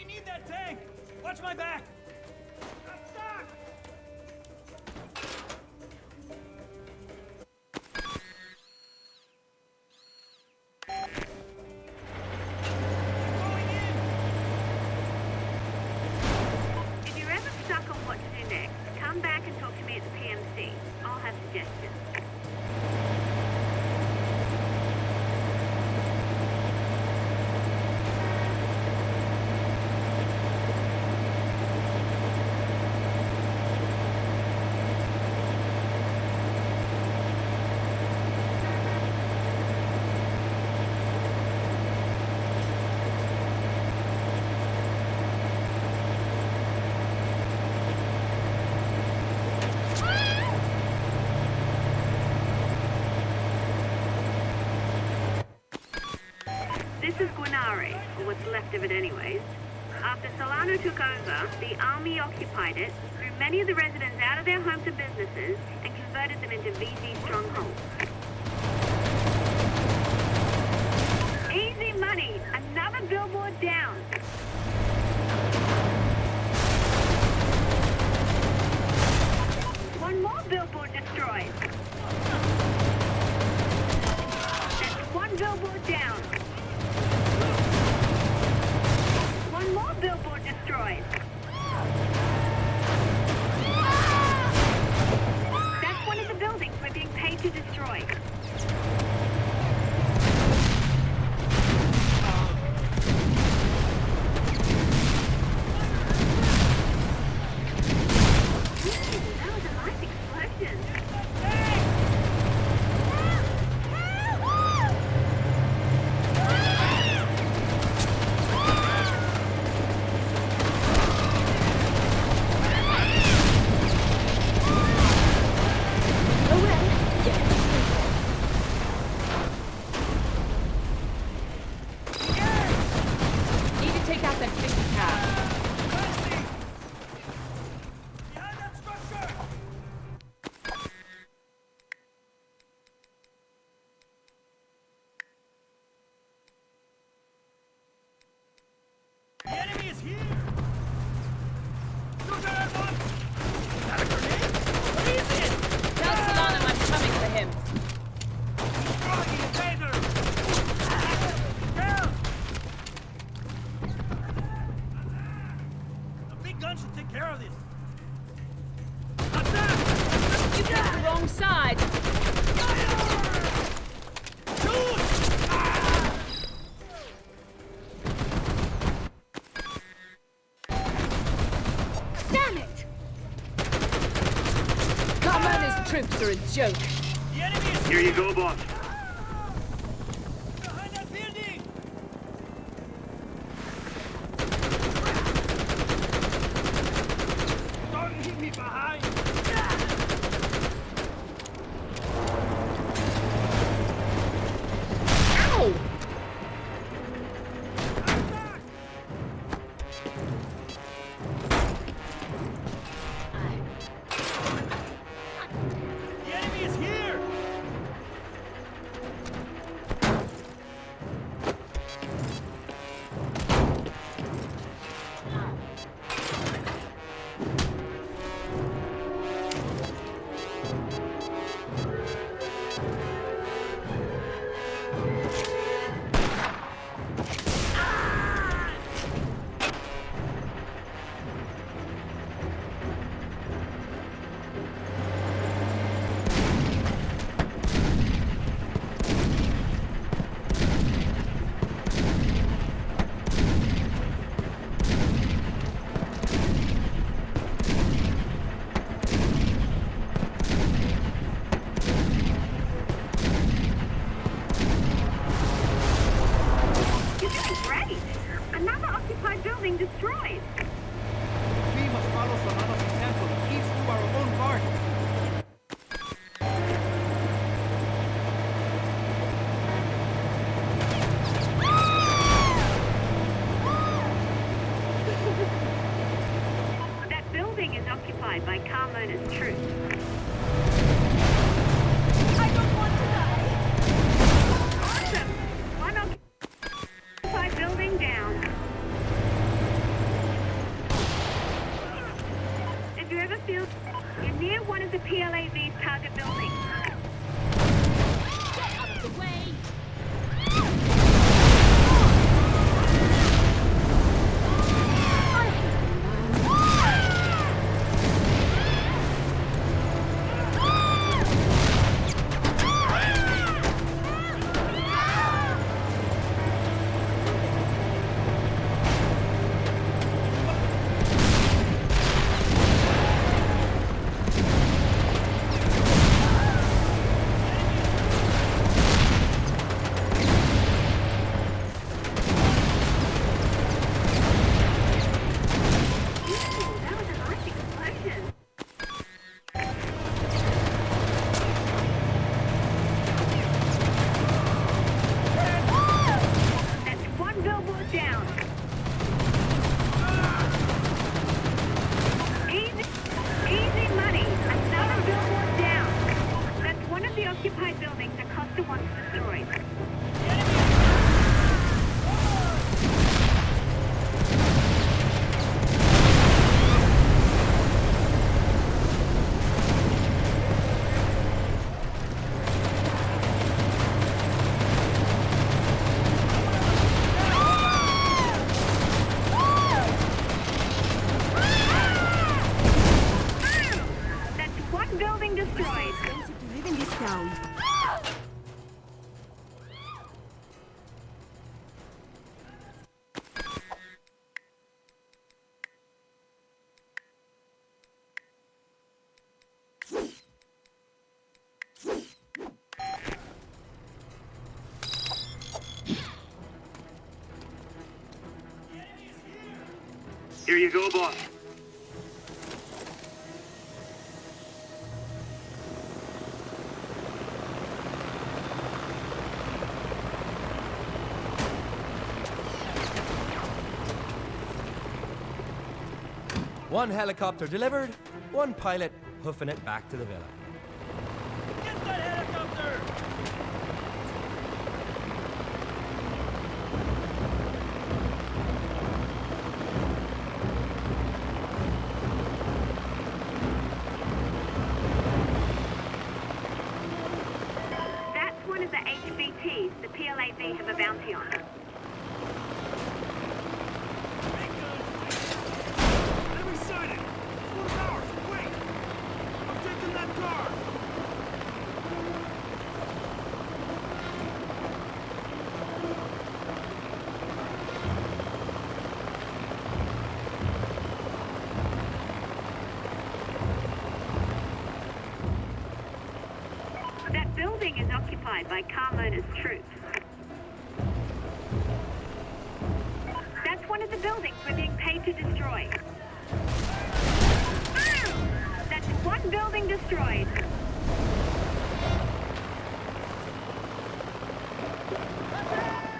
need that tank! Watch my back! I'm stuck! Going in! If you're ever stuck on what to do next, come back and talk to me at the PMC. I'll have suggestions. This is Guanare, or what's left of it anyways. After Solano took over, the army occupied it, threw many of the residents out of their homes and businesses, and converted them into VG strongholds. Easy money! Another billboard down! One more billboard destroyed! That's one billboard down! One more billboard destroyed. That's one of the buildings we're being paid to destroy. That was a nice explosion. Behind that structure! The enemy is here! Shoot at one! Is that a grenade? What is it? Tell Solano I'm coming for him. Destroy the invader! Down! The big gun should take care of this. Attack! You picked the wrong side. Shoot! Damn it! Carmana's troops are a joke. The enemy is Here you go, boss. behind that building! Don't leave me behind! Ow! Attack! The enemy is here! You're doing great! Another occupied building destroyed! We must follow Solano's example and each do our own part. That building is occupied by Carmona's troops. I don't want to die! Awesome! One occupied building down. field. You're near one of the PLAV's target buildings. Get out of the way! Occupied buildings are Costa once destroyed. That's one building destroyed. To live in this town. Here you go, boss. One helicopter delivered, one pilot hoofing it back to the villa. Get that helicopter! That's one of the HVTs the PLAV have a bounty on. Enemy sighted! It's one of ours! Wait! I'm taking that car! That building is occupied by Carmona's troops. That's one of the buildings we're being paid to destroy. That's one building destroyed.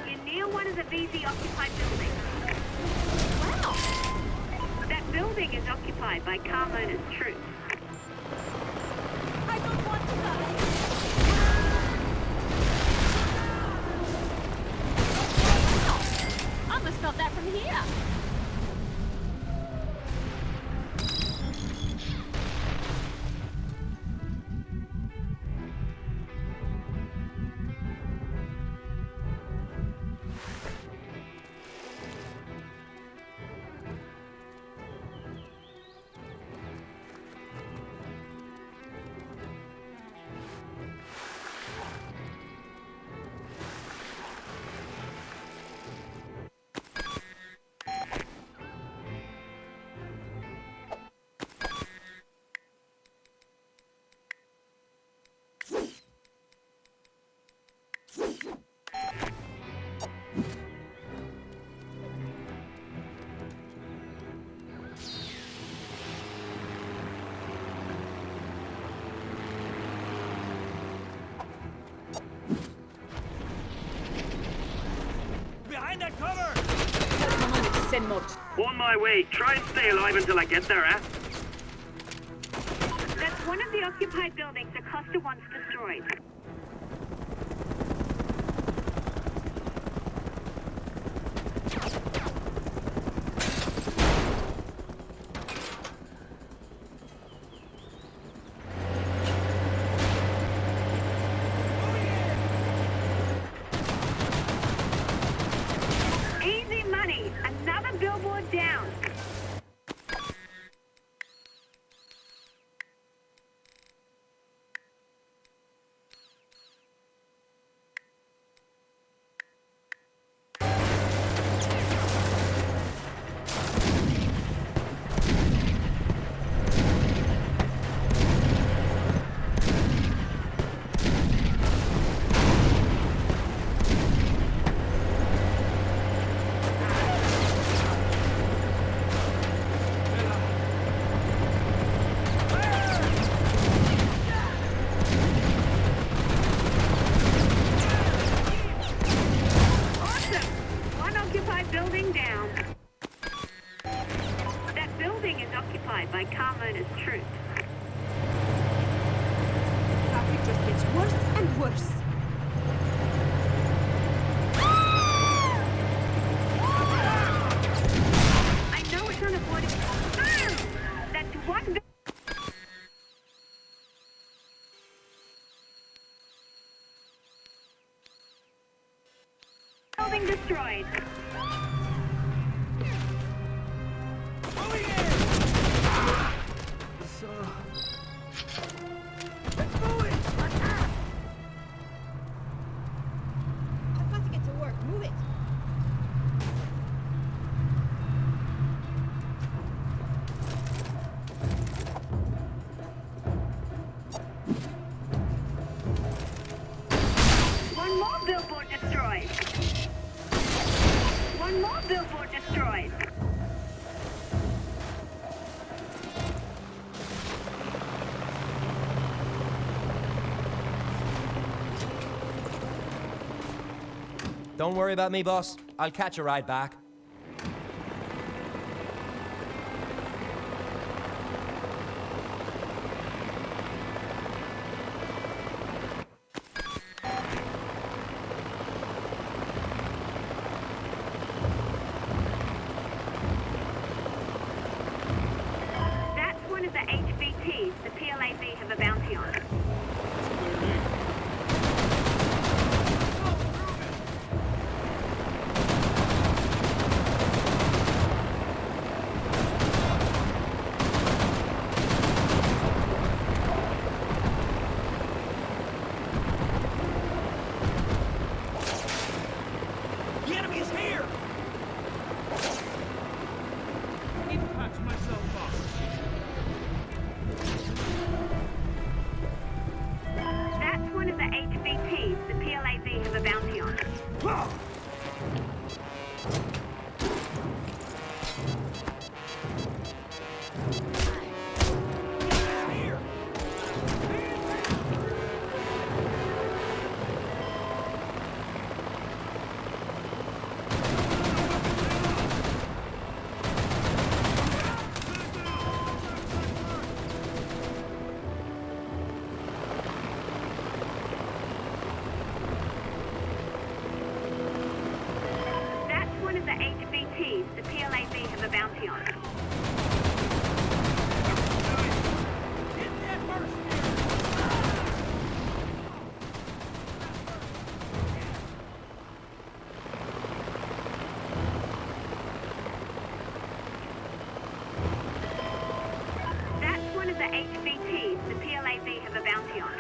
You're near one of the VZ-occupied buildings. Wow! That building is occupied by Carmona's troops. I don't want to die! I must stop that from here! Behind that cover! Come on, it's send much. On my way. Try and stay alive until I get there, eh? That's one of the occupied buildings Acosta once destroyed. his troops. Traffic just gets worse and worse. I know it's unavoidable. That's one. Building destroyed. I've got to get to work. Move it. One more billboard destroyed. One more billboard destroyed. Don't worry about me, boss. I'll catch a ride back. That's one of the HVTs the PLAV have a bounty on. The enemy is here! Need to patch myself up. That's one of the HVTs the PLAV have a bounty on. Here! That's one of the HVTs the PLAV have a bounty on. Get that first! That's one of the HVTs the PLAV have a bounty on.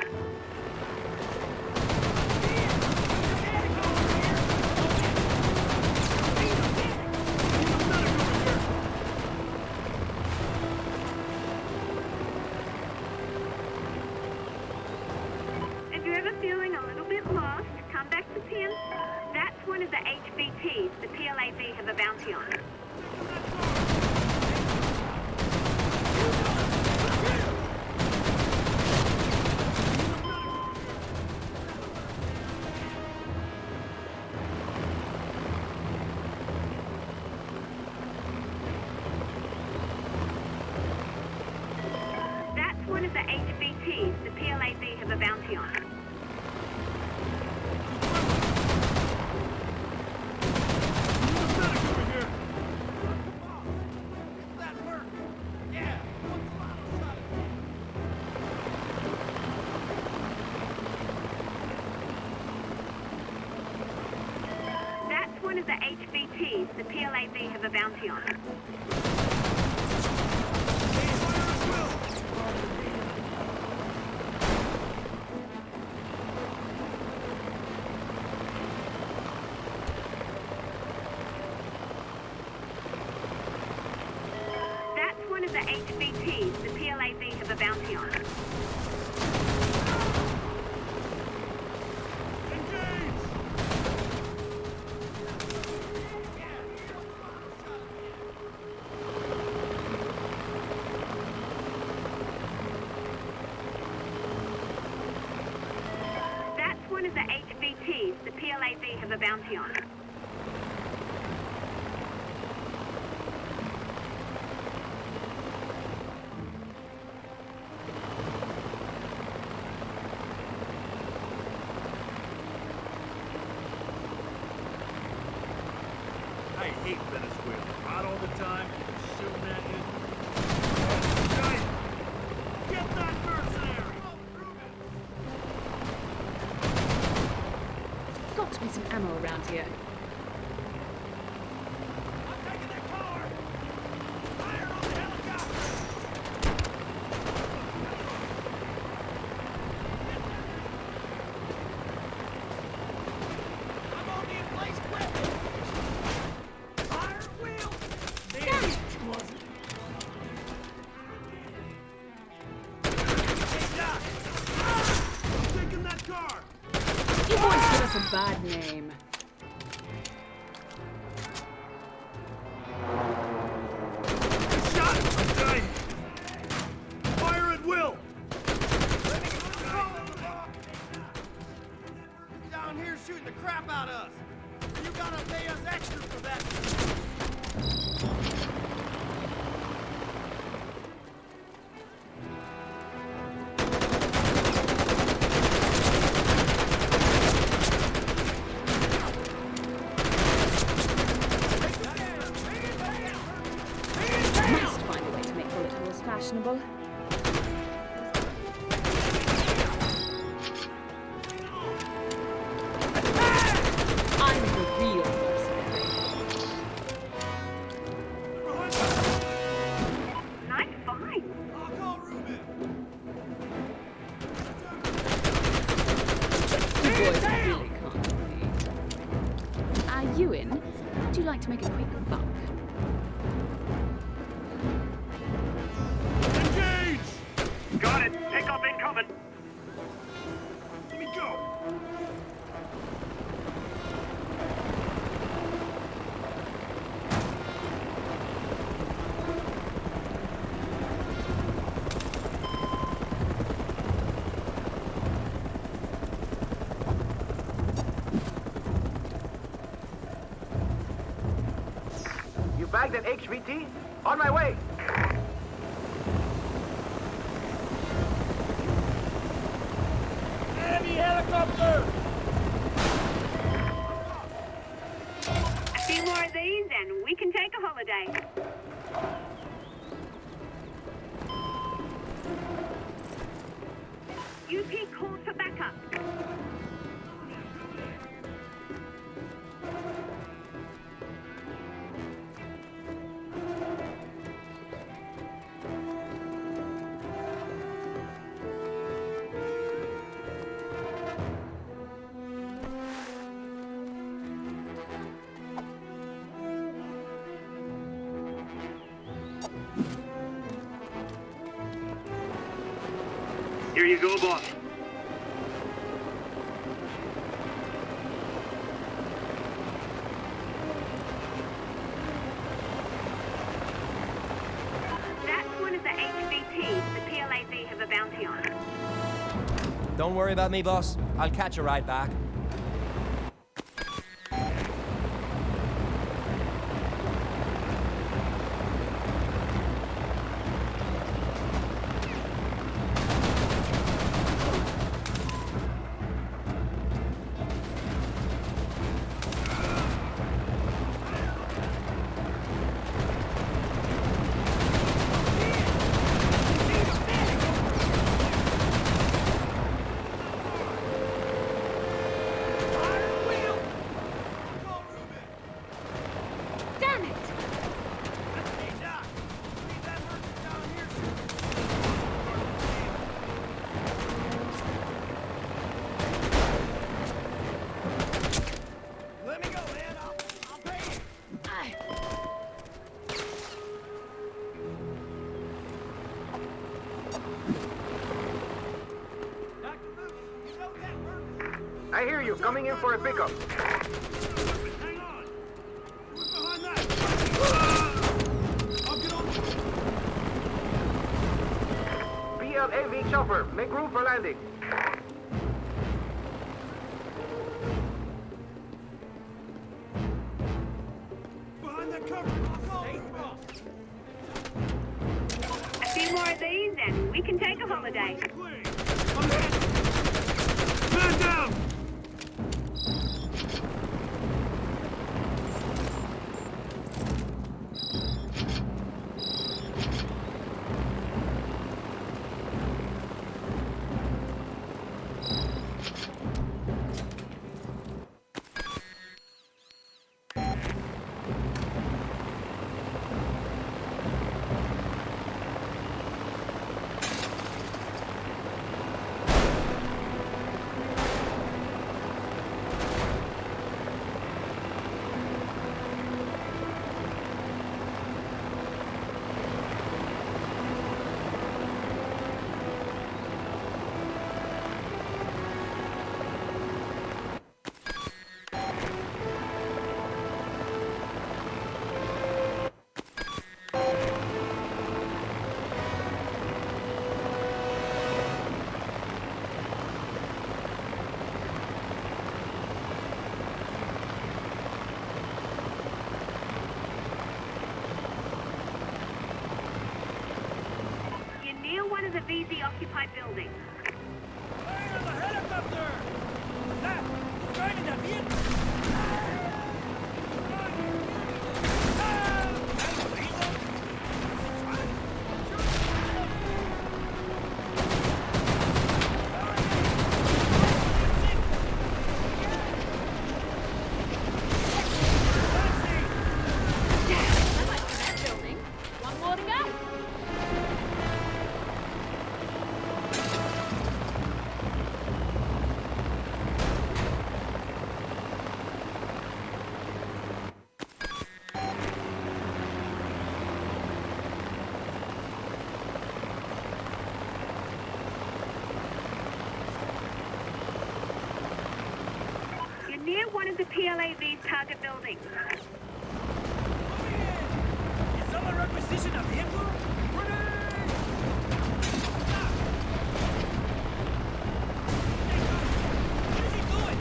If you're ever feeling a little bit lost, come back to Pim. That's one of the HVTs the PLAV have a bounty on. That's one of the HVTs the PLAV have a bounty on. That's one of the HVTs the PLAV have a bounty on. That's one of the HVTs the PLAV have a bounty on. That's one of the HVTs the PLAV have a bounty on. hate Venezuela. Out all the time, shooting at you. Get that mercenary! Got to be some ammo around here. I'm taking that car! Fire on the helicopter! I'm on the in-place weapon! Fire at will! Damn it! Hey, Doc! I'm taking that car! You boys give us a bad name. Shot! I'm dying! Fire at will! Down here shooting the crap out of us! You gotta pay us extra for that! Must find a way to make bullet holes fashionable. I'm the real mercenary. Nice find. I'll call Ruben! You boys really can't compete. You in? Would you like to make a quick buck? Engage! Got it. Takeoff incoming. Let me go! You bagged an HVT? On my way! Enemy helicopter! A few more of these and we can take a holiday. UP calls for backup. Here you go, boss. That's one of the HVTs the PLAV have a bounty on. Don't worry about me, boss. I'll catch a ride back. Damn it! Hey, Doc! Leave that merchant down here! Let me go, man! I'll pay you! Dr. Luke, you know that merchant? I hear you. Coming in for a pickup. Hang on! Look behind that! I'll get on... PLAV chopper. Make room for landing. Behind that cover! I'll call you! A few more of these and we can take a holiday. Man down! one of the VZ-occupied buildings. Fire on the helicopter! What's that? Who's driving that vehicle? I'd like to see that building. One more to go. You're near one of the PLAV's target buildings. Is someone requisition a vehicle? Grenade! Stop! Hey, what is he doing?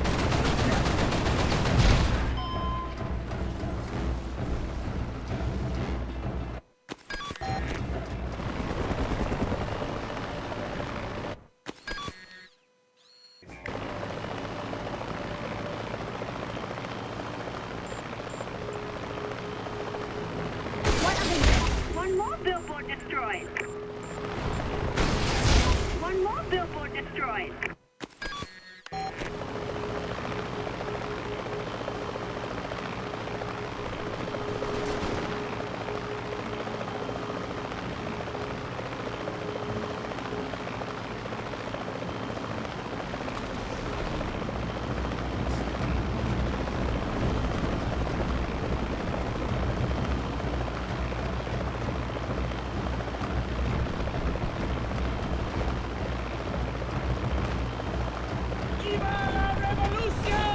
One more billboard destroyed. One more billboard destroyed. Viva la revolución!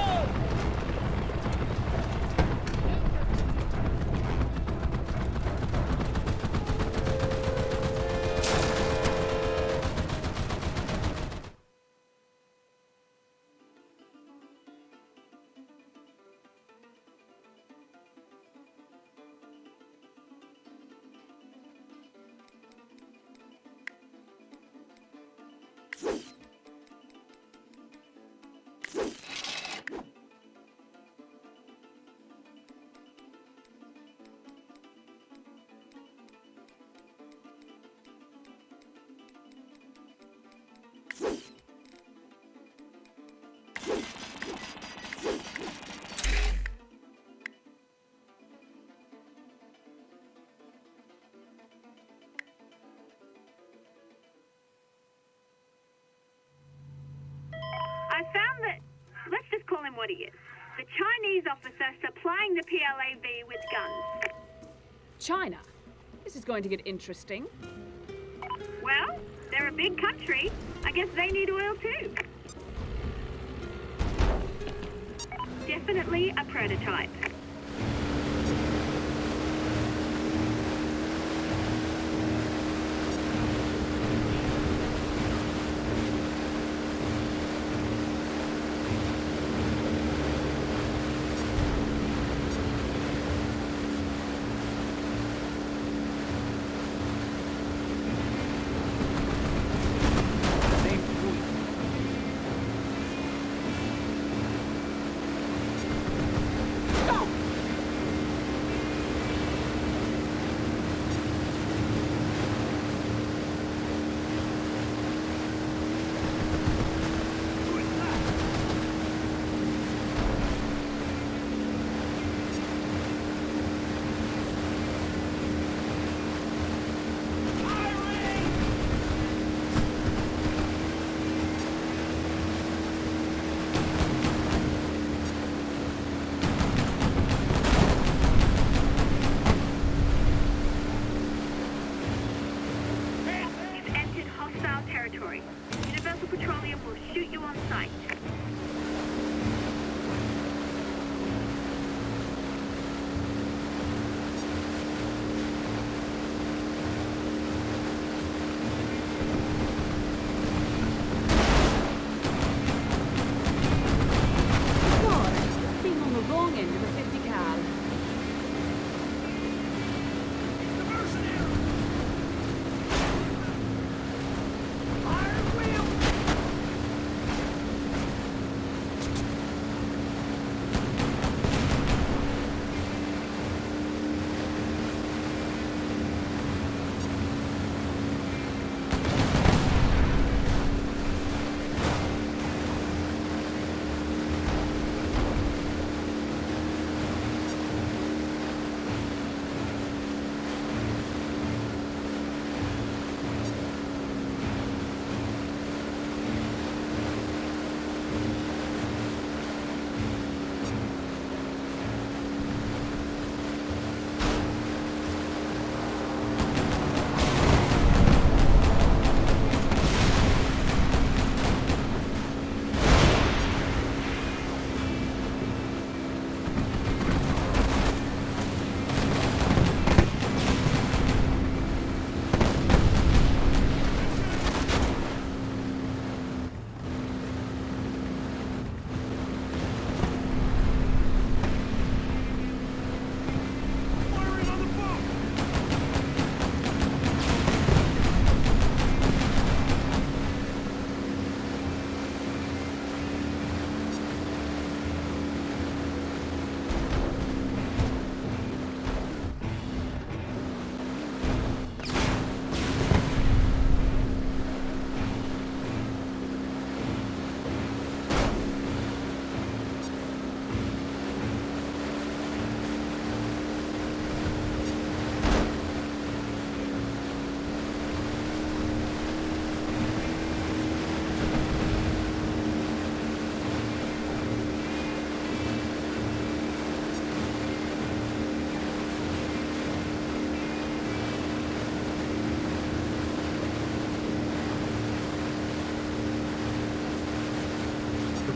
I found that, let's just call him what he is. The Chinese officer supplying the PLAV with guns. China. This is going to get interesting. Well, they're a big country. I guess they need oil too. Definitely a prototype.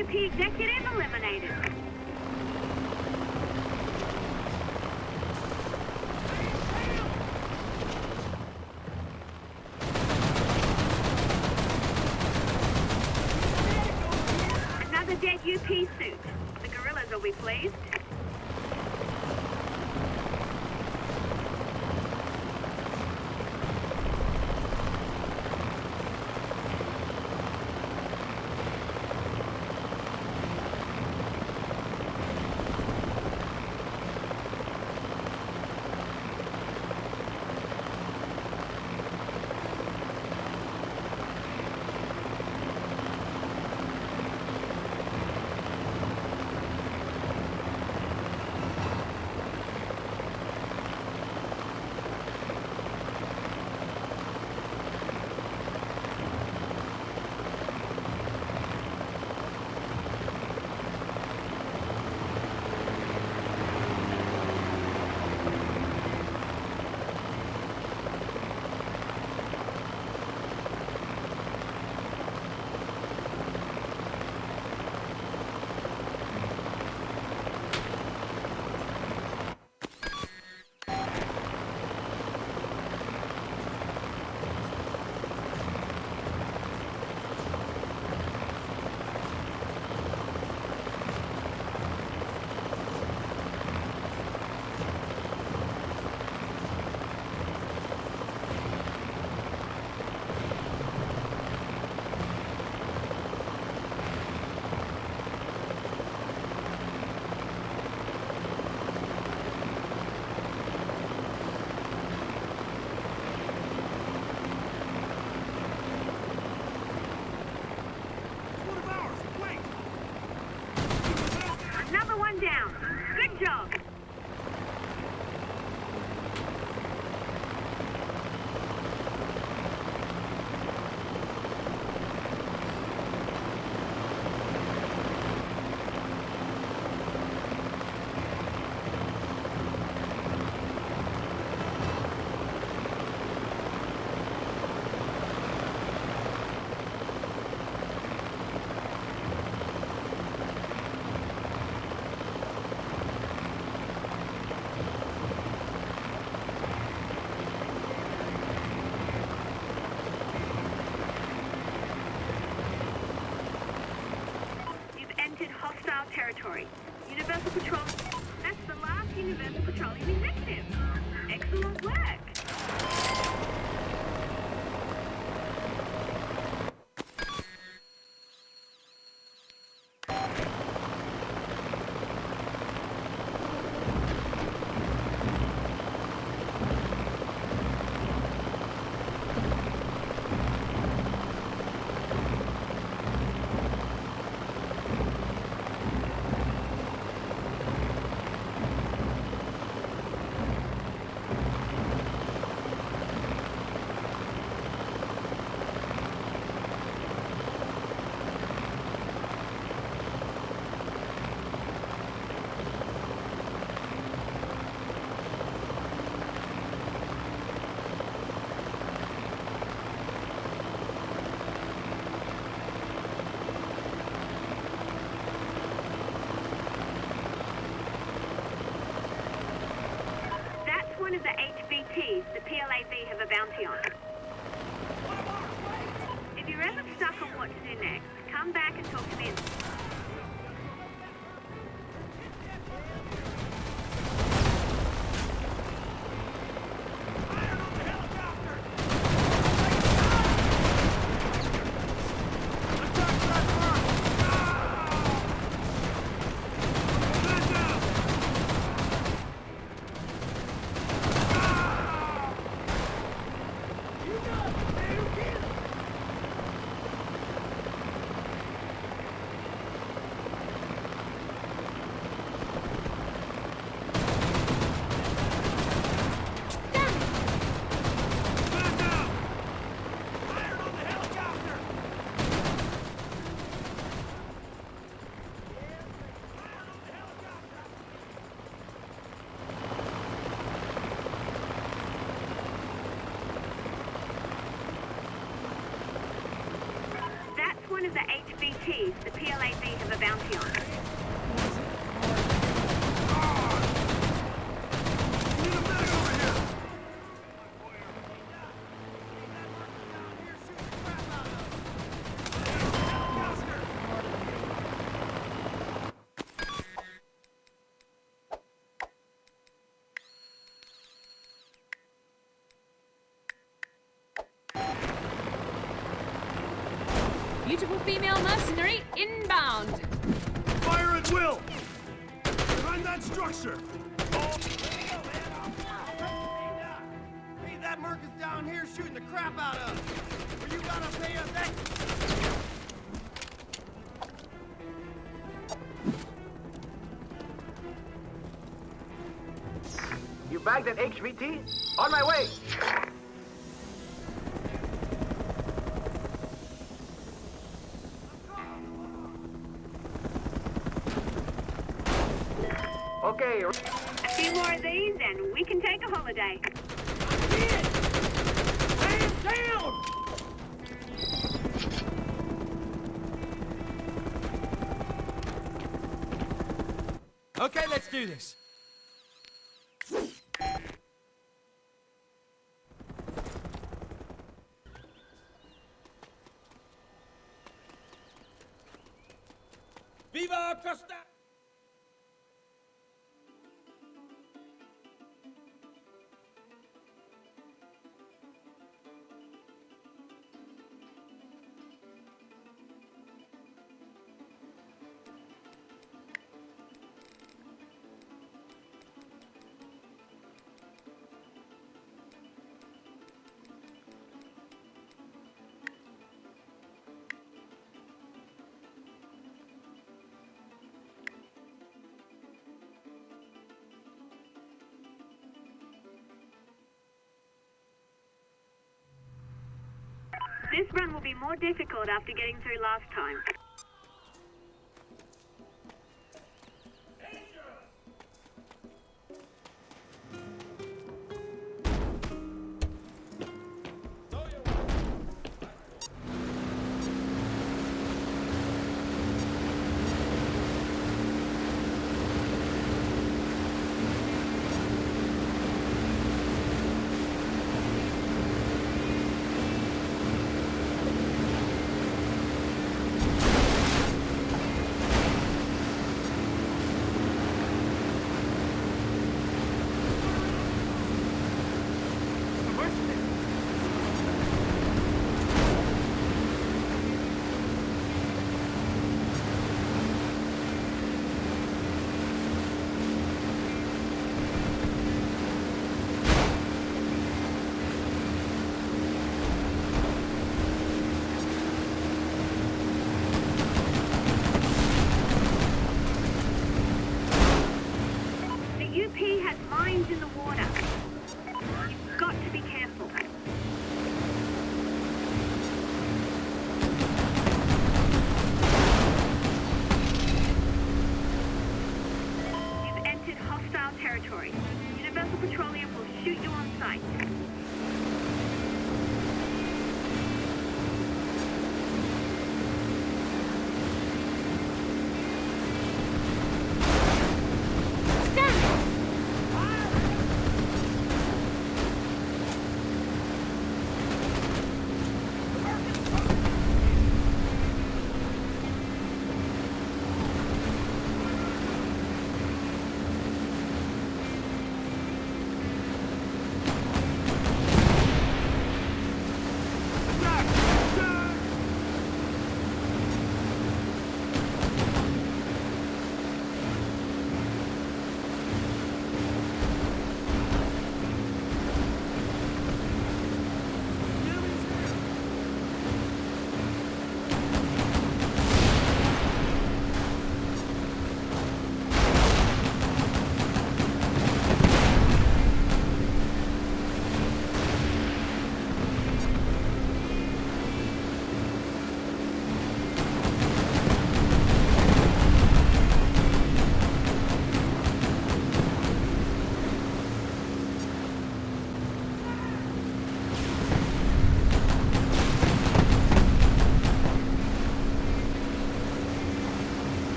UP executive eliminated. Another dead UP suit. The guerrillas will be pleased. Another one down. Good job. Hostile territory. Universal Patrol. That's the last Universal Petroleum executive. Excellent work. One of the HVTs the PLAV have a bounty on. If you're ever stuck on what to do next, come back and talk to me. of the HVTs the PLAV have a bounty on. Beautiful female mercenary inbound. Fire at will! Behind that structure! Hey, that merc is down here shooting the crap out of us. Or you gotta pay us extra. You bagged an HVT? On my way! Okay. A few more of these and we can take a holiday. Man down! Okay, let's do this. Viva Costa! This run will be more difficult after getting through last time.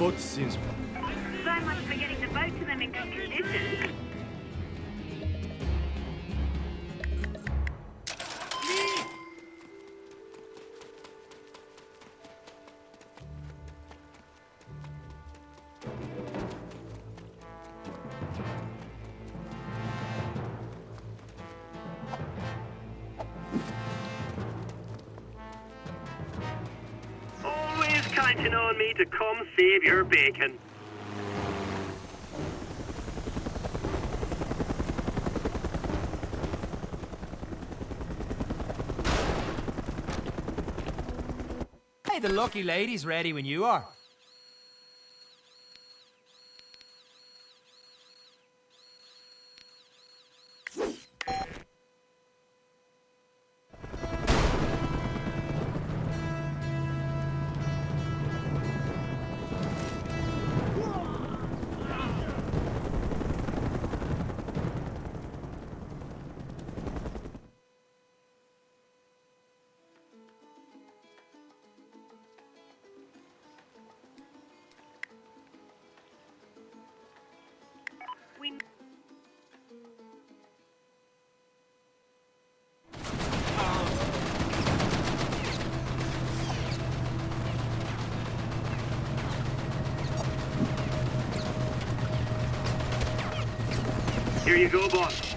boat seems... So much for getting the boat to them in good condition. Always counting on me to come save your bacon. Hey, the lucky lady's ready when you are. We Here you go, boss.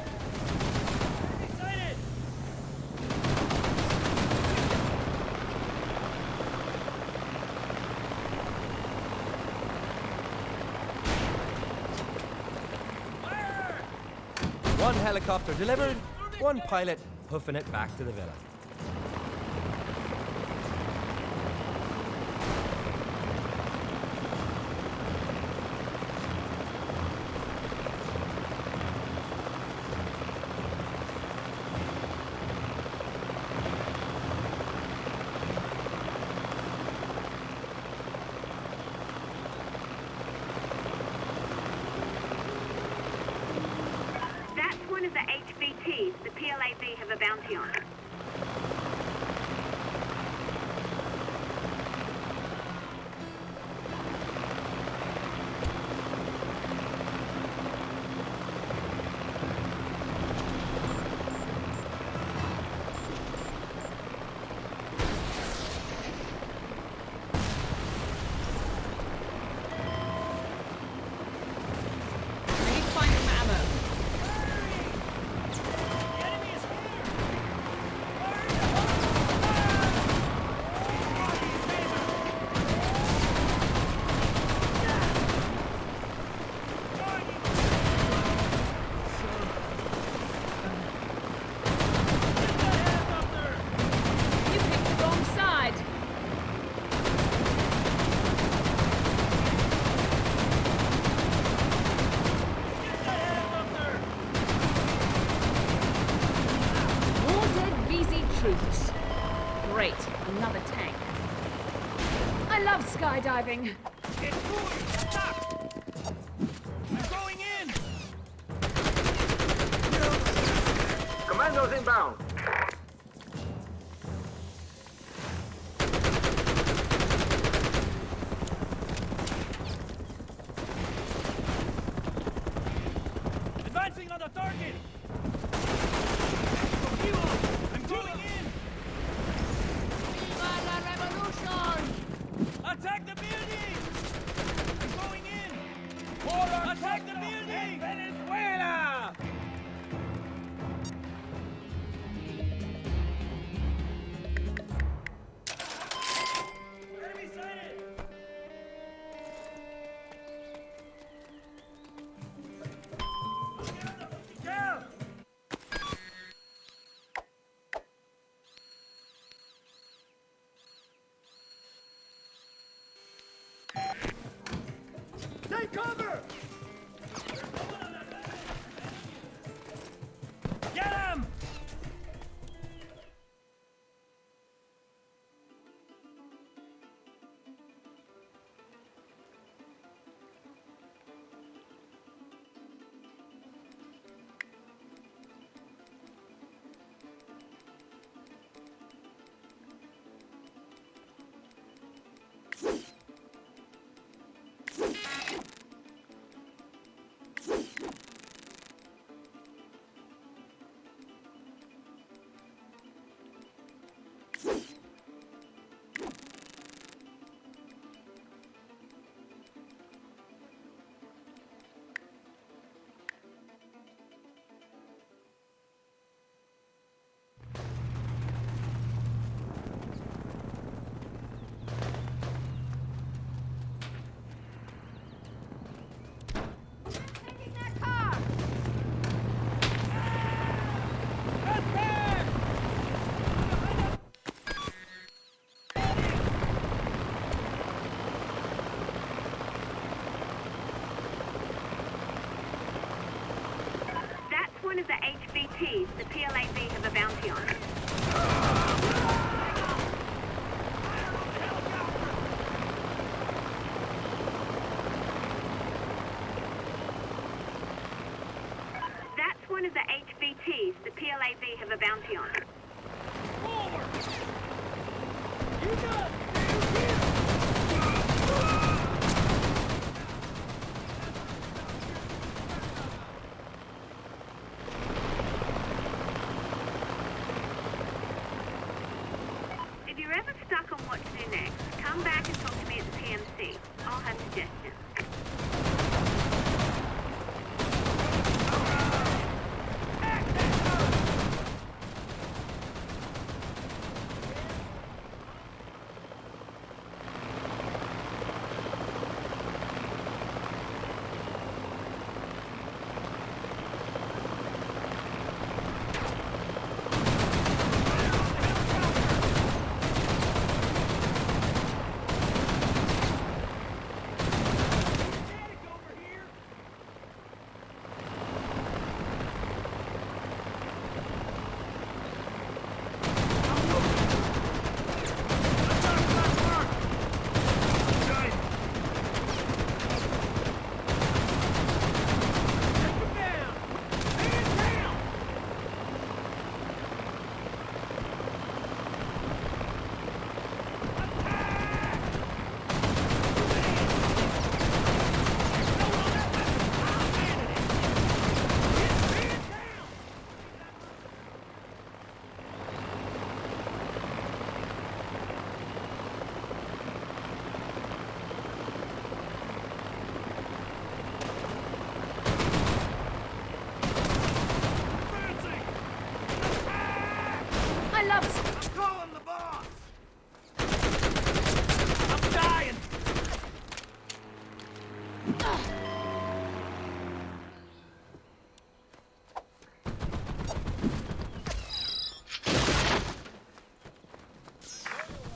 One helicopter delivered, one pilot hoofing it back to the villa. That's one of the HVTs the PLAV have a bounty on. I need to find some ammo. You picked the wrong side. More dead VZ troops. Great, another tank. I love skydiving. Going in! Commandos inbound. Advancing on the target! I'm going in! Viva la revolution! Attack the building! I'm going in! Attack the building! Venezuela! Enemy sighted! Down! Take cover! Get him! one of the HVTs the PLAV have a bounty on. That's one of the HVTs the PLAV have a bounty on. If you're ever stuck on what to do next, come back and talk to me at the PMC. I'll have suggestions. Call him the boss! I'm dying!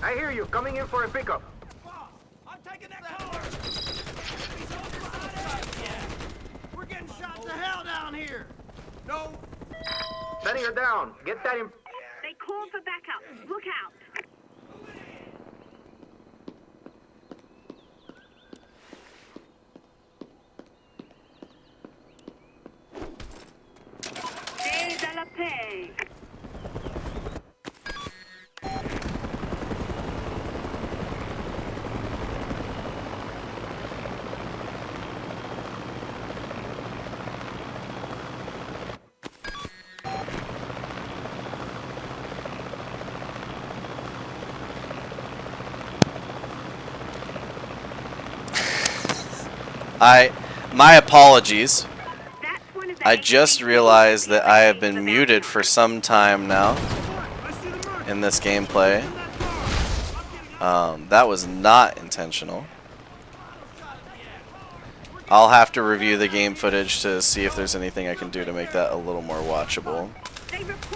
I hear you. Coming in for a pickup. Boss, I'm taking that car! We're getting shot to hell down here! No! Setting her down. Get that in. They called for backup. Look out. Des la paix. My apologies. That's one of the I just realized that I have been muted for some time now in this gameplay. That was not intentional. I'll have to review the game footage to see if there's anything I can do to make that a little more watchable.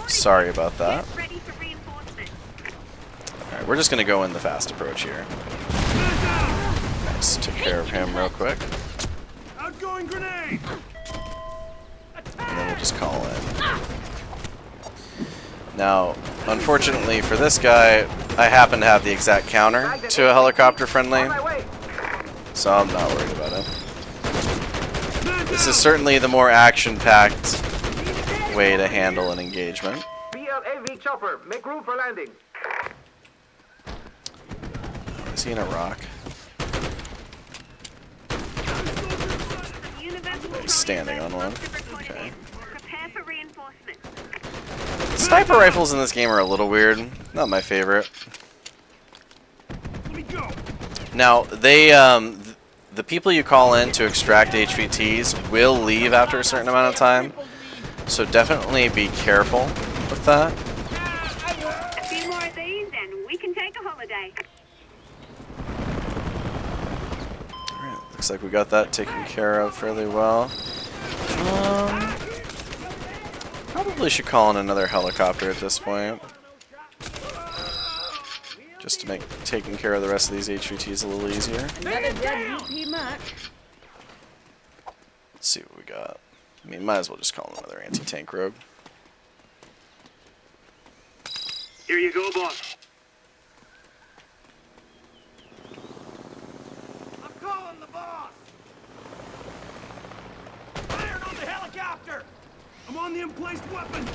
Sorry about that. Alright, we're just going to go in the fast approach here. Nice, took care of him real quick. Outgoing grenade! And then we'll just call in. Now, unfortunately for this guy, I happen to have the exact counter to a helicopter friendly, so I'm not worried about it. This is certainly the more action-packed way to handle an engagement. PLAV chopper. Make room for landing. Is he in a rock? He's standing on one. Okay. Sniper rifles in this game are a little weird. Not my favorite. Now, they, the people you call in to extract HVTs will leave after a certain amount of time, so definitely be careful with that. A few more of these and we can take a holiday. Alright, looks like we got that taken care of fairly well. Probably should call in another helicopter at this point, just to make taking care of the rest of these HVTs a little easier. Not a dead UP much. Let's see what we got. I mean, might as well just call him another anti-tank rogue. Here you go, boss. I'm calling the boss! Firing on the helicopter! I'm on the emplaced weapon.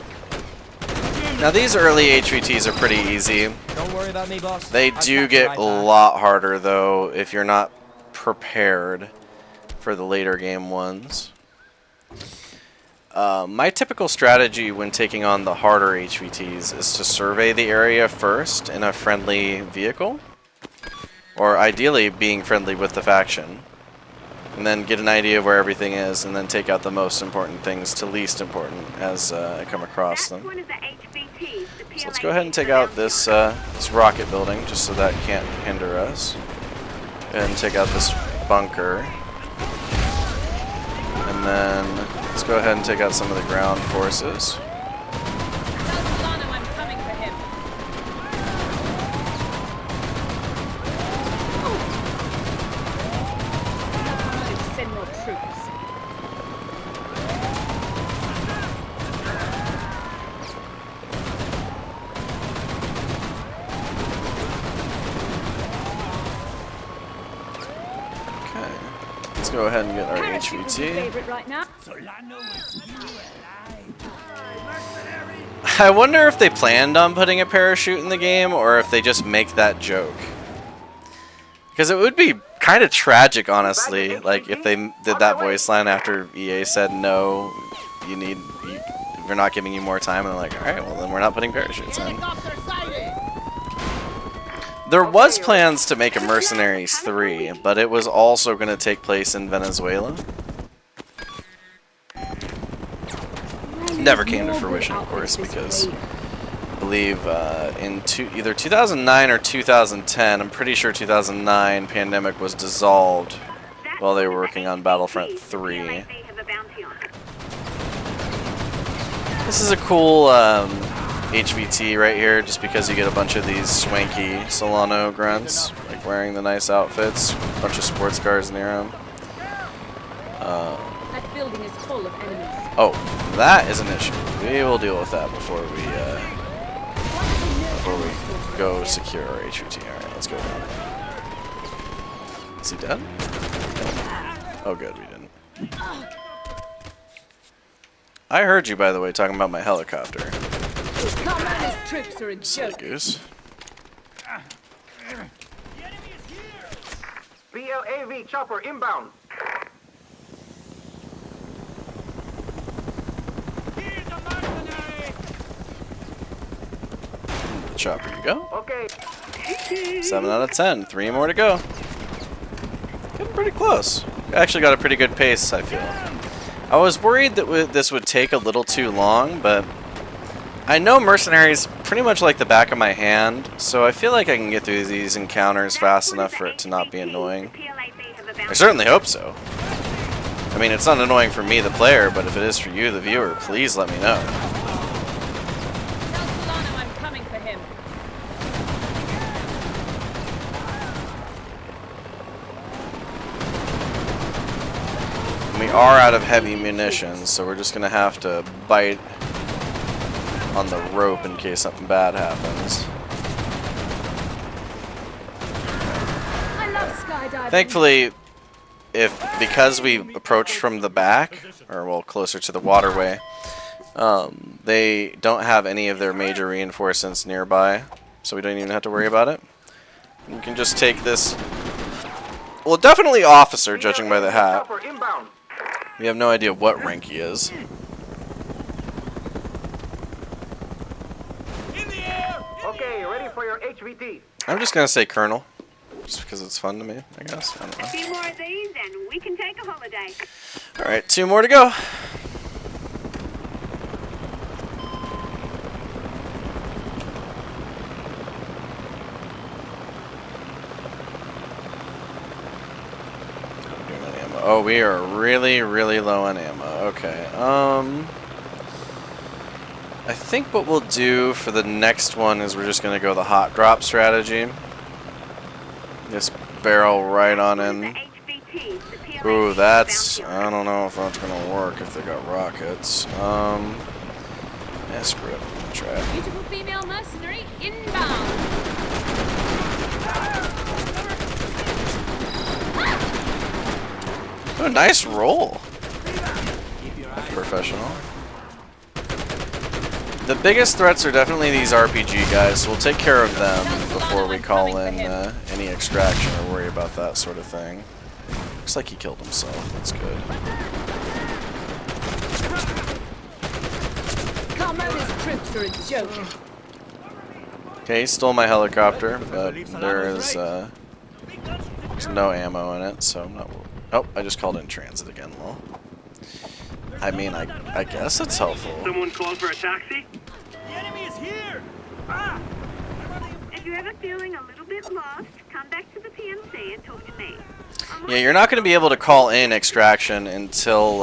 Now these early HVTs are pretty easy. Don't worry about me, boss. They I'll do catch get right a back. lot harder though if you're not prepared for the later game ones. My typical strategy when taking on the harder HVTs is to survey the area first in a friendly vehicle, or ideally being friendly with the faction, and then get an idea of where everything is, and then take out the most important things to least important as I come across them. One of the HVTs, the So let's go ahead and take out this this rocket building, just so that can't hinder us. Go ahead and take out this bunker. And then let's go ahead and take out some of the ground forces. I'm coming for him. Send more troops. Okay. Let's go ahead and get our HVT. Favorite right now. I wonder if they planned on putting a parachute in the game, or if they just make that joke. Because it would be kind of tragic, honestly, like if they did that voice line after EA said no, we're not giving you more time, and they're like, all right, well then we're not putting parachutes in. There was plans to make a Mercenaries 3, but it was also going to take place in Venezuela. Never came to fruition, of course, because I believe in either 2009 or 2010, I'm pretty sure 2009, Pandemic was dissolved while they were working on Battlefront 3. This is a cool HVT right here, just because you get a bunch of these swanky Solano grunts, like wearing the nice outfits, a bunch of sports cars near them. That building is full of enemies. Oh, that is an issue. We will deal with that before we go secure our HVT. All right, let's go. Is he dead? Oh, good, we didn't. I heard you, by the way, talking about my helicopter. Communist troops are a Silly joke. goose. PLAV chopper inbound. Chopper, you go. Okay. 7 out of 10. 3 more to go. Getting pretty close. Actually got a pretty good pace, I feel. I was worried that this would take a little too long, but I know Mercenaries pretty much like the back of my hand, so I feel like I can get through these encounters fast enough for it to not be annoying. I certainly hope so. I mean, it's not annoying for me, the player, but if it is for you, the viewer, please let me know. I'm coming for him. We are out of heavy munitions, so we're just going to have to bite on the rope in case something bad happens. I love skydiving. Thankfully, because we approached from the back, or well, closer to the waterway, they don't have any of their major reinforcements nearby, so we don't even have to worry about it. We can just take this, well, definitely officer, judging by the hat. Chopper inbound. We have no idea what rank he is. Okay, ready for your HVT. I'm just gonna say Colonel, just because it's fun to me, I guess. I don't know. A few more of these and we can take a holiday. Alright, 2 more to go. Oh, we are really, really low on ammo. Okay. I think what we'll do for the next one is we're just going to go the hot drop strategy. Just barrel right on in. Ooh, that's... I don't know if that's gonna work if they got rockets. Yeah, screw it. Try it. Beautiful female mercenary inbound. Oh, nice roll. Professional. The biggest threats are definitely these RPG guys, so we'll take care of them before we call in any extraction or worry about that sort of thing. Looks like he killed himself. That's good. Carmona's troops are a joke. Okay, he stole my helicopter, but there's no ammo in it, so I'm not... Oh, I just called in transit again, lol. I mean, I guess it's helpful. Someone called for a taxi? The enemy is here! If you're ever feeling a little bit lost, come back to the PMC and talk to me. Yeah, you're not going to be able to call in extraction until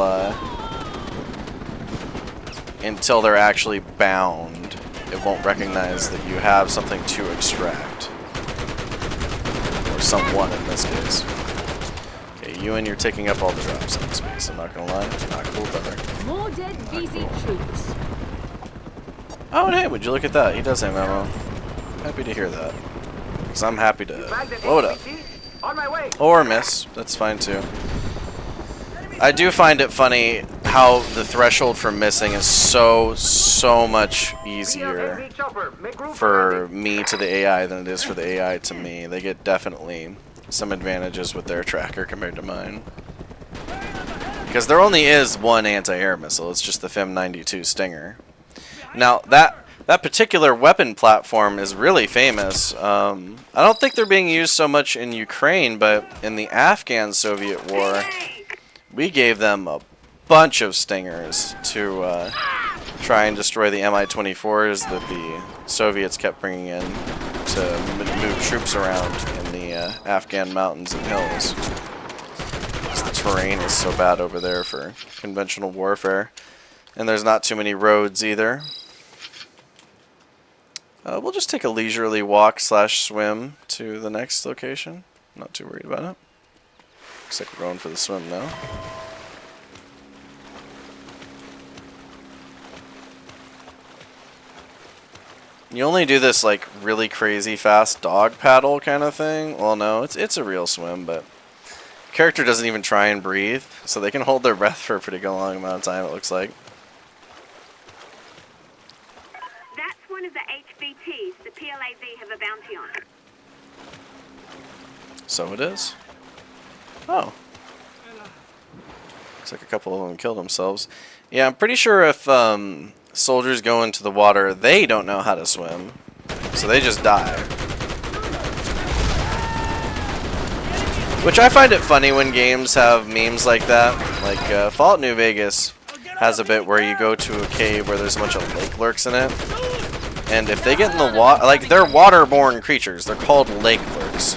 they're actually bound. It won't recognize that you have something to extract. Or someone in this case. Okay, you and you're taking up all the drops in space, I'm not going to lie. Not cool, brother. More dead VZ troops. Oh, and hey, would you look at that? He does have ammo. Happy to hear that. Because I'm happy to blow it up. Or miss. That's fine too. I do find it funny how the threshold for missing is so much easier for me to the AI than it is for the AI to me. They get definitely some advantages with their tracker compared to mine. Because there only is one anti-air missile. It's just the FIM-92 Stinger. Now, that particular weapon platform is really famous. I don't think they're being used so much in Ukraine, but in the Afghan-Soviet war, we gave them a bunch of Stingers to try and destroy the Mi-24s that the Soviets kept bringing in to move troops around in the Afghan mountains and hills. Because the terrain is so bad over there for conventional warfare. And there's not too many roads either. We'll just take a leisurely walk/swim to the next location. Not too worried about it. Looks like we're going for the swim now. You only do this like really crazy fast dog paddle kind of thing. Well, no, it's a real swim, but the character doesn't even try and breathe, so they can hold their breath for a pretty long amount of time, it looks like. That's one of the HVTs the PLAV have a bounty on. So it is. Oh. Looks like a couple of them killed themselves. Yeah, I'm pretty sure if soldiers go into the water, they don't know how to swim. So they just die. Which I find it funny when games have memes like that. Like Fallout New Vegas has a bit where you go to a cave where there's a bunch of lake lurks in it. And if they get in the water, like they're waterborne creatures. They're called lake lurks.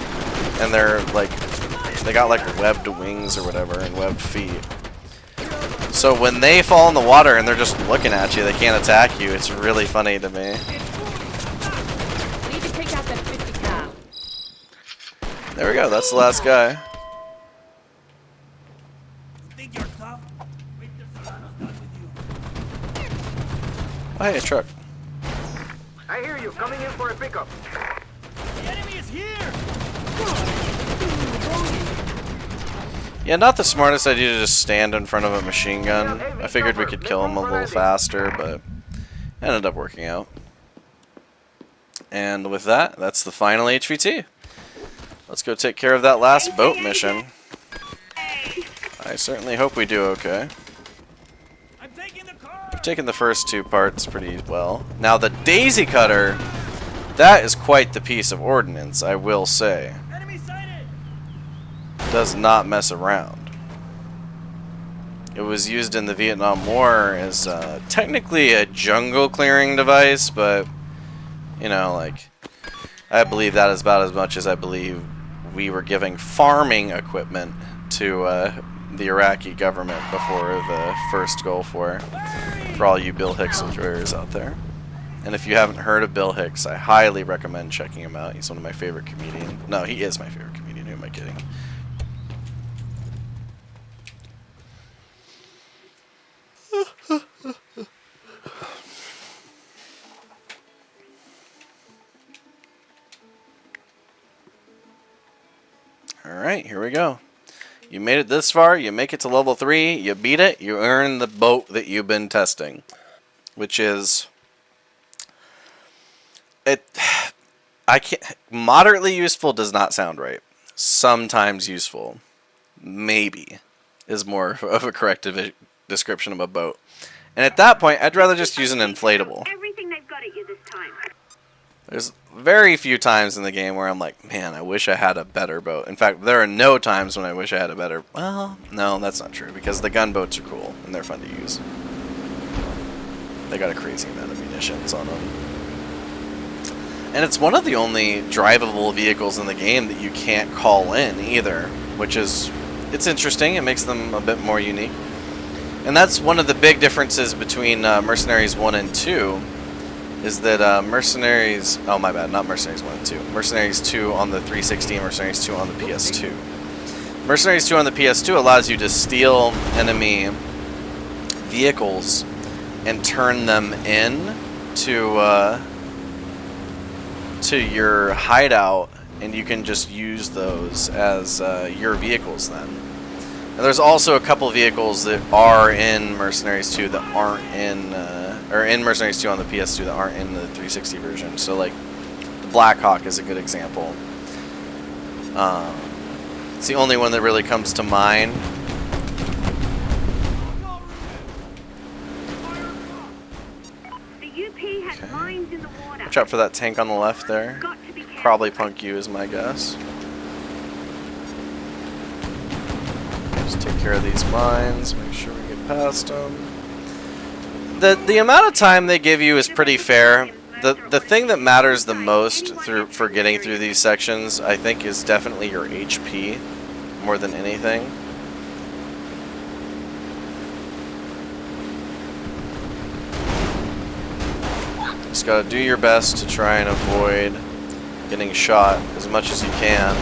And they're like, they got like webbed wings or whatever and webbed feet. So when they fall in the water and they're just looking at you, they can't attack you. It's really funny to me. Need to take out that 50 cal. There we go. That's the last guy. Think you're tough? Wait till Solano's done with you. Oh, hey, a truck. I hear you. Coming in for a pickup. The enemy is here! Yeah, not the smartest idea to just stand in front of a machine gun. I figured we could kill him a little faster, but it ended up working out. And with that, that's the final HVT. Let's go take care of that last boat mission. I certainly hope we do okay. I'm taking the car! We've taken the first two parts pretty well. Now the Daisy Cutter, that is quite the piece of ordnance, I will say. Enemy sighted! Does not mess around. It was used in the Vietnam War as technically a jungle clearing device, but you know, like, I believe that is about as much as I believe we were giving farming equipment to the Iraqi government before the first Gulf War. For all you Bill Hicks enjoyers out there. And if you haven't heard of Bill Hicks, I highly recommend checking him out. He's one of my favorite comedians. No, he is my favorite comedian. Who am I kidding? we go. You made it this far, you make it to level 3, you beat it, you earn the boat that you've been testing. Which is... Moderately useful does not sound right. Sometimes useful. Maybe. Is more of a correct description of a boat. And at that point, I'd rather just use an inflatable. Everything they've got at you this time. There's very few times in the game where I'm like, man, I wish I had a better boat. In fact, there are no times when I wish I had a better... Well, no, that's not true, because the gunboats are cool, and they're fun to use. They got a crazy amount of munitions on them. And it's one of the only drivable vehicles in the game that you can't call in, either. Which is... It's interesting, it makes them a bit more unique. And that's one of the big differences between Mercenaries 1 and 2... is that Mercenaries... Oh, my bad, not Mercenaries 1 and 2. Mercenaries 2 on the 360 and Mercenaries 2 on the PS2. Mercenaries 2 on the PS2 allows you to steal enemy vehicles and turn them in to your hideout, and you can just use those as your vehicles then. And there's also a couple vehicles that are in Mercenaries 2 that aren't in... or in Mercenaries 2 on the PS2 that aren't in the 360 version. So, like, the Black Hawk is a good example. It's the only one that really comes to mind. The UP has mines in the water. Watch out for that tank on the left there. Probably punk you is my guess. Just take care of these mines, make sure we get past them. The amount of time they give you is pretty fair. The thing that matters the most for getting through these sections, I think, is definitely your HP more than anything. Just gotta do your best to try and avoid getting shot as much as you can.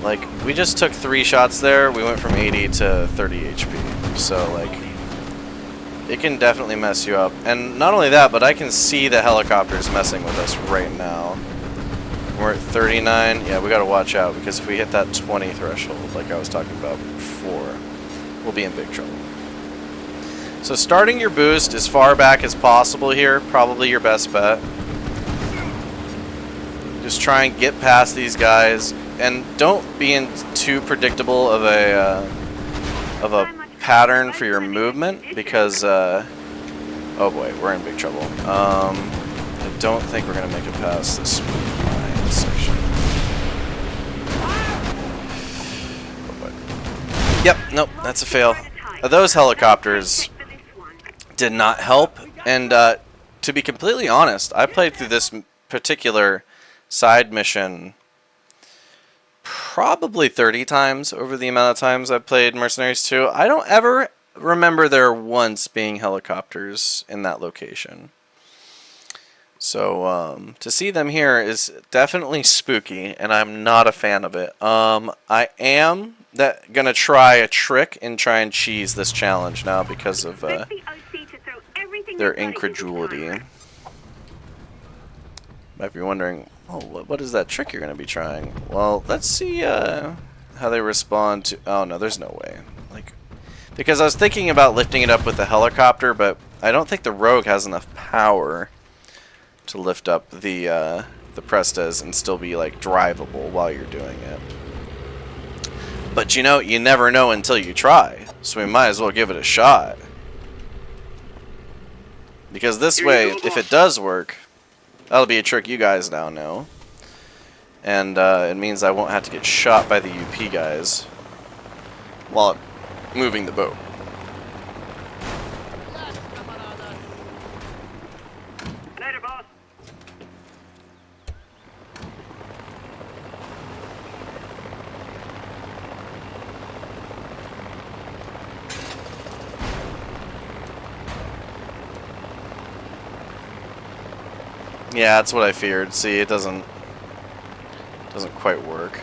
Like, we just took 3 shots there, we went from 80 to 30 HP. So, like, it can definitely mess you up. And not only that, but I can see the helicopters messing with us right now. We're at 39. Yeah, we gotta watch out, because if we hit that 20 threshold, like I was talking about before, we'll be in big trouble. So starting your boost as far back as possible here, probably your best bet. Just try and get past these guys, and don't be in too predictable of a pattern for your movement, because oh boy, we're in big trouble. I don't think we're gonna make it past this mine section. Oh boy. Yep, nope, that's a fail. Those helicopters did not help, and to be completely honest, I played through this particular side mission probably 30 times over the amount of times I've played Mercenaries 2. I don't ever remember there once being helicopters in that location. So to see them here is definitely spooky, and I'm not a fan of it. I am gonna try a trick and try and cheese this challenge now because of their incredulity. Might be wondering, oh, what is that trick you're going to be trying? Well, let's see how they respond to... Oh, no, there's no way. Like, because I was thinking about lifting it up with the helicopter, but I don't think the Rogue has enough power to lift up the Prestes and still be, like, drivable while you're doing it. But, you know, you never know until you try, so we might as well give it a shot. Because this way, if it does work... That'll be a trick you guys now know. And it means I won't have to get shot by the UP guys while I'm moving the boat. Later, boss. Yeah, that's what I feared. See, it doesn't quite work.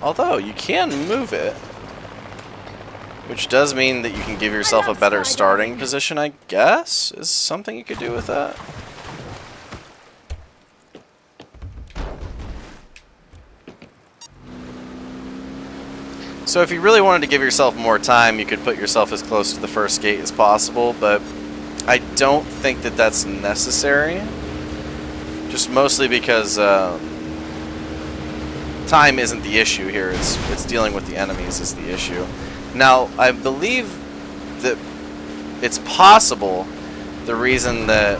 Although, you can move it. Which does mean that you can give yourself a better starting position, I guess? Is something you could do with that? So if you really wanted to give yourself more time, you could put yourself as close to the first gate as possible, but I don't think that that's necessary. Just mostly because time isn't the issue here. It's dealing with the enemies is the issue. Now, I believe that it's possible the reason that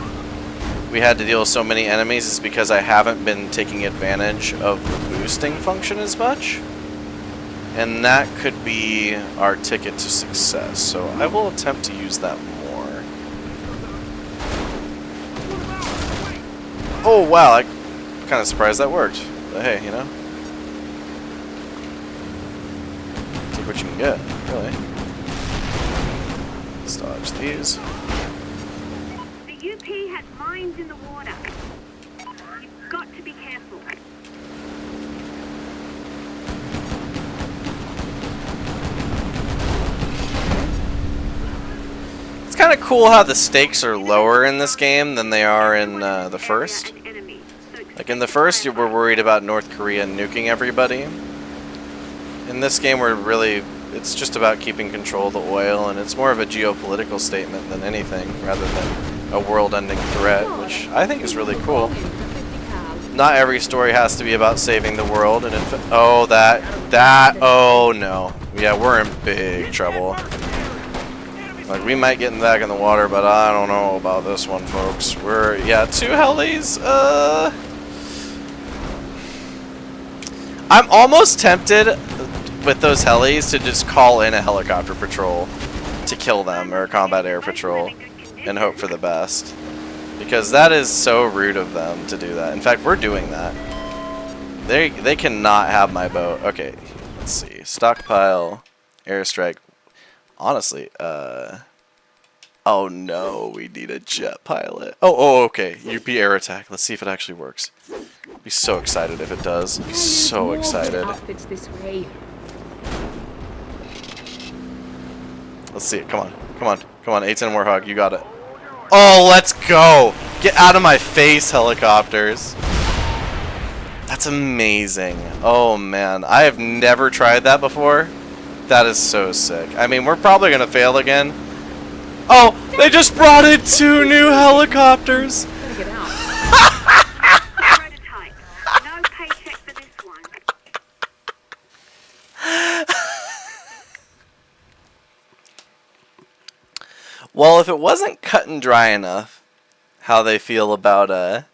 we had to deal with so many enemies is because I haven't been taking advantage of the boosting function as much. And that could be our ticket to success. So I will attempt to use that more. Oh wow, I'm kind of surprised that worked. But hey, you know. Take what you can get, really. Let's dodge these. The UP has mines in the water. You've got to be careful. It's kind of cool how the stakes are lower in this game than they are in the first. Like in the first, you were worried about North Korea nuking everybody. In this game, it's just about keeping control of the oil, and it's more of a geopolitical statement than anything, rather than a world-ending threat, which I think is really cool. Not every story has to be about saving the world, and oh no. Yeah, we're in big trouble. Like, we might get back in the water, but I don't know about this one, folks. Yeah, 2 helis, I'm almost tempted with those helis to just call in a helicopter patrol to kill them, or a combat air patrol, and hope for the best. Because that is so rude of them to do that. In fact, we're doing that. They cannot have my boat. Okay, let's see. Stockpile, airstrike. Honestly, oh no, we need a jet pilot. Oh, okay. UP air attack. Let's see if it actually works. Be so excited if it does. Be so excited. Let's see it. Come on. Come on. Come on. A-10 Warhog. You got it. Oh, let's go. Get out of my face, helicopters. That's amazing. Oh, man. I have never tried that before. That is so sick. I mean, we're probably going to fail again. Oh, they just brought in 2 new helicopters. Prototype. No paycheck for this one. Well, if it wasn't cut and dry enough how they feel about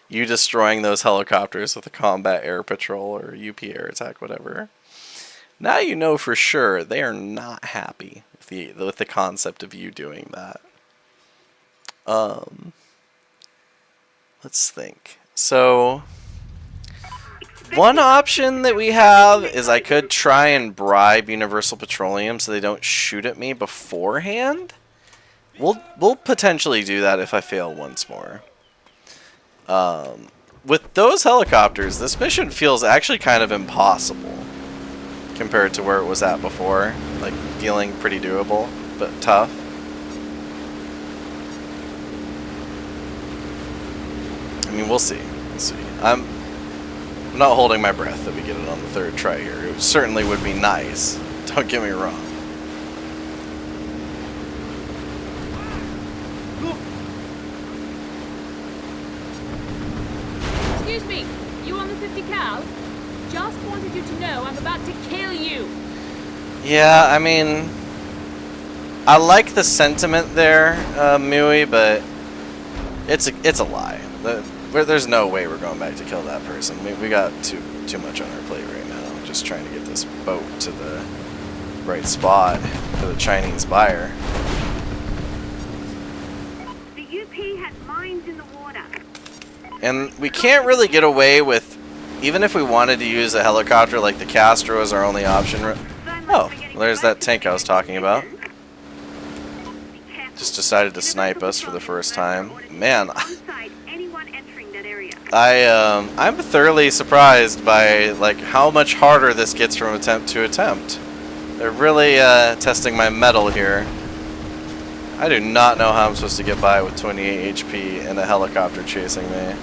you destroying those helicopters with a combat air patrol or UP air attack, whatever, now you know for sure they are not happy with the concept of you doing that. Let's think. So, one option that we have is I could try and bribe Universal Petroleum so they don't shoot at me beforehand. We'll potentially do that if I fail once more. With those helicopters, this mission feels actually kind of impossible compared to where it was at before. Like, feeling pretty doable, but tough. I mean, we'll see. We'll see. I'm not holding my breath that we get it on the 3rd try here. It certainly would be nice. Don't get me wrong. Excuse me, you on the 50 cal? Just wanted you to know I'm about to kill you. Yeah, I mean, I like the sentiment there, Mui, but it's a lie. There's no way we're going back to kill that person. We got too much on our plate right now. Just trying to get this boat to the right spot for the Chinese buyer. The UP has mines in the water. And we can't really get away with, even if we wanted to use a helicopter, like the Castro is our only option. Oh, well, there's that tank I was talking about. Just decided to snipe us for the first time. Man, I'm thoroughly surprised by like how much harder this gets from attempt to attempt. They're really testing my mettle here. I do not know how I'm supposed to get by with 28 HP and a helicopter chasing me.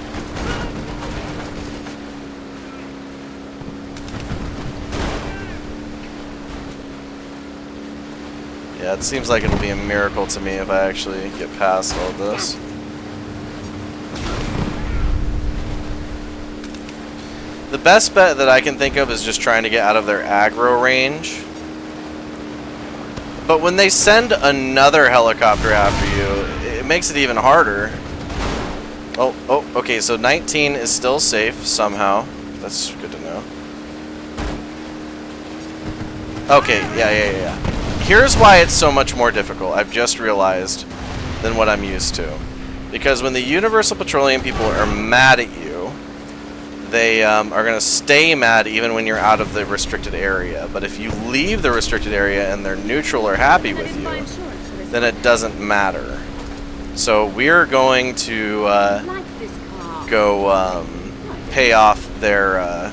Yeah, it seems like it'll be a miracle to me if I actually get past all this. The best bet that I can think of is just trying to get out of their aggro range. But when they send another helicopter after you, it makes it even harder. Oh, okay, so 19 is still safe somehow. That's good to know. Okay, yeah. Here's why it's so much more difficult, I've just realized, than what I'm used to. Because when the Universal Petroleum people are mad at you, they are going to stay mad even when you're out of the restricted area. But if you leave the restricted area and they're neutral or happy with you, then it doesn't matter. So we're going to go pay off their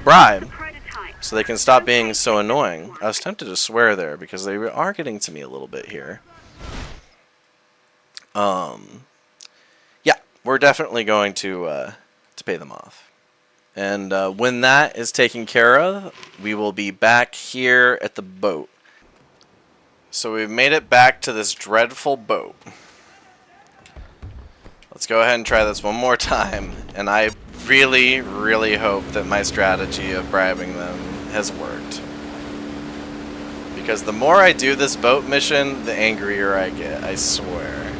bribe so they can stop being so annoying. I was tempted to swear there because they are getting to me a little bit here. Yeah, we're definitely going to pay them off. And when that is taken care of, we will be back here at the boat. So we've made it back to this dreadful boat. Let's go ahead and try this one more time. And I really, really hope that my strategy of bribing them has worked. Because the more I do this boat mission, the angrier I get, I swear.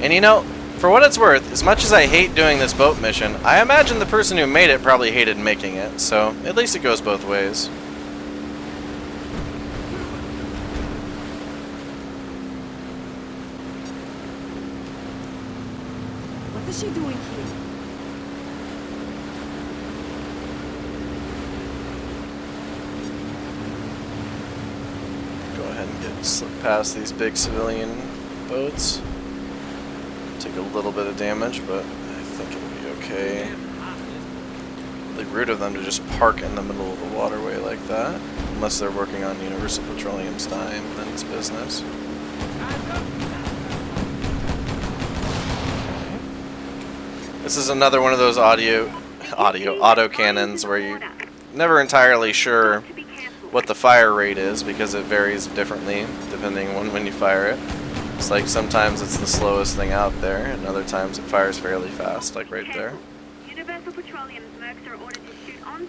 And you know, for what it's worth, as much as I hate doing this boat mission, I imagine the person who made it probably hated making it, so at least it goes both ways. What is she doing here? Go ahead and slip past these big civilian boats. Take a little bit of damage, but I think it'll be okay. Really rude of them to just park in the middle of the waterway like that. Unless they're working on Universal Petroleum's time, then it's business. This is another one of those auto cannons where you're never entirely sure what the fire rate is because it varies differently depending on when you fire it. It's like sometimes it's the slowest thing out there, and other times it fires fairly fast, like right there.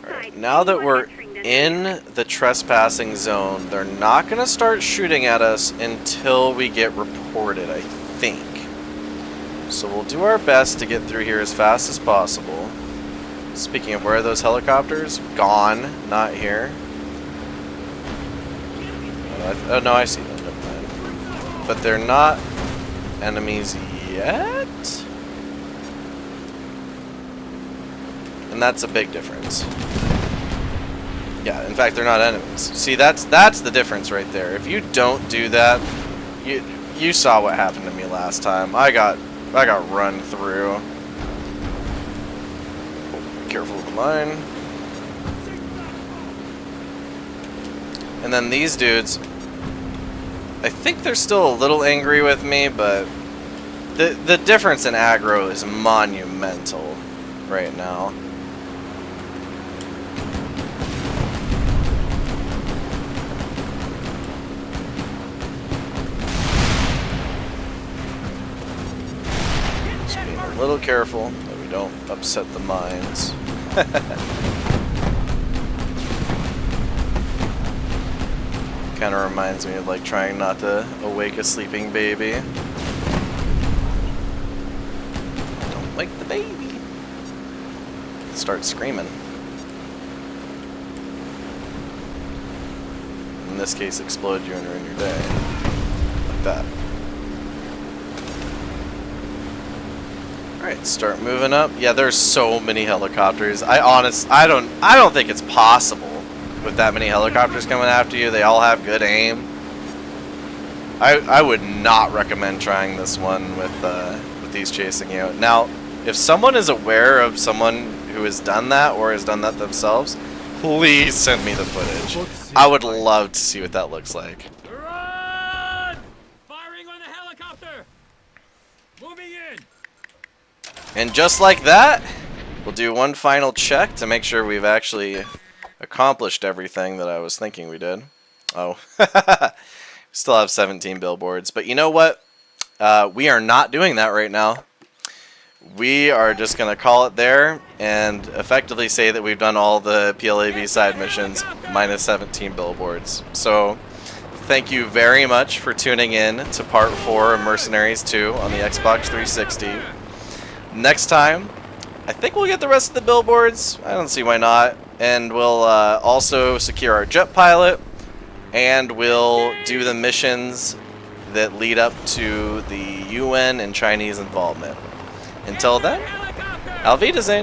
Alright, now that we're in the trespassing zone, they're not going to start shooting at us until we get reported, I think. So we'll do our best to get through here as fast as possible. Speaking of, where are those helicopters? Gone, not here. Oh no, I see them. But they're not enemies yet? And that's a big difference. Yeah, in fact, they're not enemies. See, that's the difference right there. If you don't do that, you saw what happened to me last time. I got run through. Be careful with the line. And then these dudes, I think they're still a little angry with me, but the difference in aggro is monumental right now. Just being a little careful that we don't upset the mines. Kind of reminds me of like trying not to awake a sleeping baby. Don't wake the baby. Start screaming. In this case, explode you and ruin your day. Like that. Alright, start moving up. Yeah, there's so many helicopters. I don't think it's possible. With that many helicopters coming after you, they all have good aim. I would not recommend trying this one with these chasing you. Now, if someone is aware of someone who has done that or has done that themselves, please send me the footage. I would love to see what that looks like. Run! Firing on the helicopter! Moving in! And just like that, we'll do one final check to make sure we've actually accomplished everything that I was thinking we did. Oh, still have 17 billboards. But you know what? We are not doing that right now. We are just going to call it there and effectively say that we've done all the PLAB side missions minus 17 billboards. So thank you very much for tuning in to part 4 of Mercenaries 2 on the Xbox 360. Next time, I think we'll get the rest of the billboards. I don't see why not. And we'll also secure our jet pilot, and we'll do the missions that lead up to the UN and Chinese involvement. Until then, Auf Wiedersehen!